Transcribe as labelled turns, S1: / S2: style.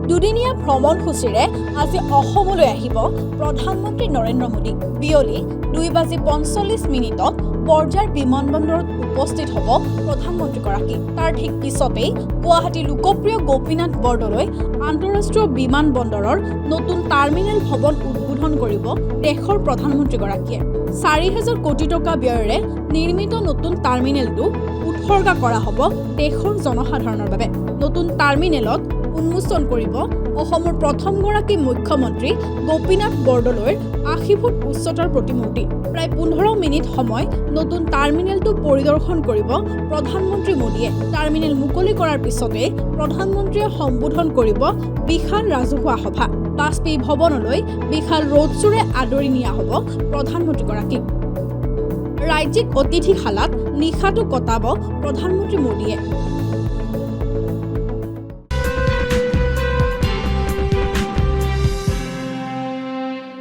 S1: দুদিনীয়া ভ্ৰমণসূচীৰে আজি অসমলৈ আহিব প্ৰধানমন্ত্ৰী নৰেন্দ্ৰ মোদী। বিয়লি 2:45 বৰঝাৰ বিমানবন্দৰত উপস্থিত হ'ব প্ৰধানমন্ত্ৰীগৰাকী। তাৰ ঠিক পিছতেই গুৱাহাটীৰ লোকপ্ৰিয় গোপীনাথ বৰদলৈ আন্তঃৰাষ্ট্ৰীয় বিমানবন্দৰৰ নতুন টাৰ্মিনেল ভৱন উদ্বোধন কৰিব দেশৰ প্ৰধানমন্ত্ৰীগৰাকীয়ে। 4,000 কোটি টকা ব্যয়েৰে নিৰ্মিত নতুন টাৰ্মিনেলটো উৎসৰ্গা কৰা হ'ব দেশৰ জনসাধাৰণৰ বাবে। নতুন টাৰ্মিনেলত উন্মোচন কৰিব অসমৰ প্ৰথমগৰাকী মুখ্যমন্ত্ৰী গোপীনাথ বৰদলৈৰ 80 ফুট উচ্চতাৰ প্ৰতিমূৰ্তি। প্ৰায় 15 মিনিট সময় নতুন টাৰ্মিনেলটো পৰিদৰ্শন কৰিব প্ৰধানমন্ত্ৰী মোদীয়ে। টাৰ্মিনেল মুকলি কৰাৰ পিছতে প্ৰধানমন্ত্ৰীয়ে সম্বোধন কৰিব বিশাল ৰাজহুৱা সভা। বাজপেয়ী ভৱনলৈ বিশাল ৰোড শ্ব'ৰে আদৰি নিয়া হ'ব প্ৰধানমন্ত্ৰীগৰাকীক। ৰাজ্যিক অতিথিশালাত নিশাটো কটাব প্ৰধানমন্ত্ৰী মোদীয়ে।